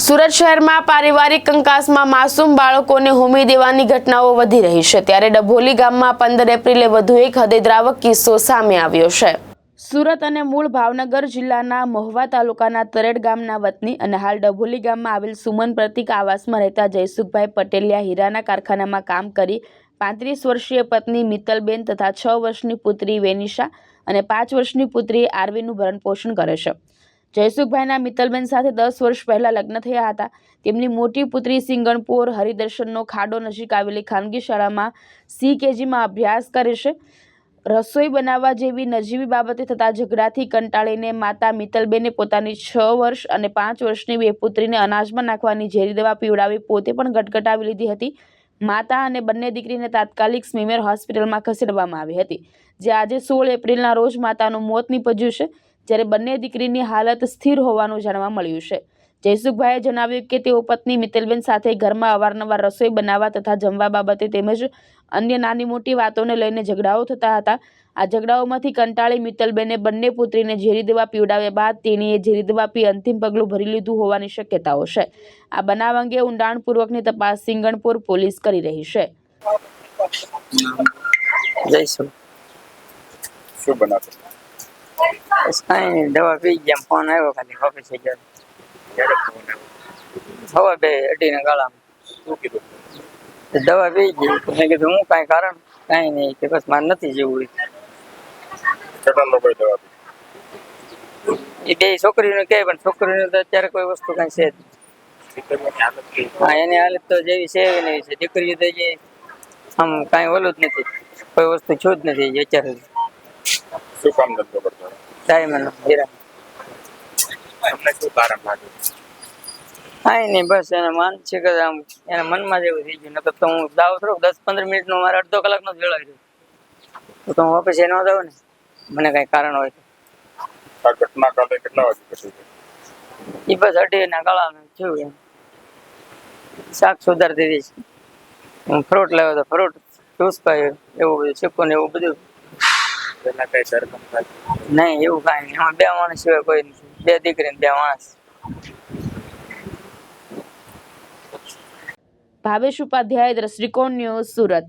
સુરત શહેરમાં પારિવારિક કંકાસમાં માસૂમ બાળકોને હોમી દેવાની ઘટનાઓ વધી રહી છે, ત્યારે ડભોલી ગામમાં 15 એપ્રિલે વધુ એક હૃદયદ્રાવક કિસ્સો સામે આવ્યો છે। સુરત અને મૂળ ભાવનગર જિલ્લાના મહુવા તાલુકાના તરેડ ગામના વતની અને હાલ ડભોલી ગામમાં આવેલ સુમન પ્રતિક આવાસમાં રહેતા જયસુખભાઈ પટેલિયા હીરાના કારખાનામાં કામ કરી 35 વર્ષીય પત્ની મિત્તલબેન તથા 6 વર્ષની પુત્રી વેનિશા અને 5 વર્ષની પુત્રી આરવીનું ભરણ પોષણ કરે છે। જયસુખભાઈના મિત્તલબેન સાથે 10 વર્ષ પહેલા લગ્ન થયા હતા। તેમની મોટી પુત્રી સિંગણપોર હરિદર્શનનો ખાડો નજીક આવેલી ખાનગી શાળામાં CKGમાં અભ્યાસ કરે છે। રસોઈ બનાવવા જેવી નજીવી બાબતે થતા ઝઘડાથી કંટાળીને માતા મિત્તલબેને પોતાની 6 વર્ષ અને 5 વર્ષની બે પુત્રીને અનાજમાં નાખવાની ઝેરી દવા પીવડાવી પોતે પણ ગટગટાવી લીધી હતી। માતા અને બંને દીકરીને તાત્કાલિક સ્મીમેર હોસ્પિટલમાં ખસેડવામાં આવી હતી, જે આજે 16 એપ્રિલના રોજ માતાનું મોત નીપજ્યું છે, જ્યારે બંને દીકરીની હાલત સ્થિર હોવાનું જાણવા મળ્યું છે। જયસુખભાઈએ જણાવ્યું કે તેઓ પત્ની મિત્તલબેન સાથે ઘરમાં અવારનવાર રસોઈ બનાવવા તથા જમવા બાબતે તેમજ અન્ય નાની મોટી વાતોને લઈને ઝઘડાઓ થતા હતા। આ ઝઘડાઓમાંથી કંટાળી મિત્તલબેને બંને પુત્રીને ઝેરી દવા પીવડાવ્યા બાદ તેણીએ ઝેરી દવા પી અંતિમ પગલું ભરી લીધું હોવાની શક્યતાઓ છે। આ બનાવ અંગે ઊંડાણપૂર્વકની તપાસ સિંગણપુર પોલીસ કરી રહી છે। શું બનાવે? દવા પી ગયા, ફોન આવ્યો, ખાલી ઓફિસે ગયો, હવા બે અડીને ગાળામાં શું કીધું? દવા પી ગઈ। મેં કીધું હું કાંઈ કારણ કાંઈ નહીં, કે બસ મારે નથી જેવું। કેટલા લોકોએ દવા પી? એ બે છોકરીનું કહે, પણ છોકરીનું તો અત્યારે કોઈ વસ્તુ કાંઈ છે જ મિત્તલબેનની હાલત કેવી? નહીં। હા, એની હાલત તો જેવી છે એવી નહીં છે। દીકરીઓ તો જે આમ કાંઈ ઓલું જ નથી, કોઈ વસ્તુ છું જ નથી અત્યારે। શું કામ ધંધો કરતો? ડાયમંડ હીરા। તમને શું કારણ લાગે? કાંઈ નહીં, બસ એને માનસિક જ આમ એના મનમાં જ એવું થઈ ગયું। નકર તો હું દાવ થોડુંક 10-15 મિનિટનો મારે અડધો કલાકનો જ વેળાય રહ્યો તો હું ઓફિસે ન જાઉં ને, મને કાંઈ કારણ હોય તો। આ ઘટના કાલે કેટલા વાગે ઘટી છે? એ બસ અઢીના ગાળામાં થયું એમ। શાક સુધારતી હતી, હું ફ્રૂટ લાવ્યો તો ફ્રૂટ જ્યુસ પાયું, એવું બધું શીખવું ને એવું બધું એના કઈ સરકમ થાય? નહીં, એવું કાંઈ નહીં। એમાં 2 માણસ સિવાય કોઈ નથી, 2 દીકરી ને 2 માણસ। ભાવેશ ઉપાધ્યાય, દ્રષ્ટિકોણ ન્યૂઝ, સુરત।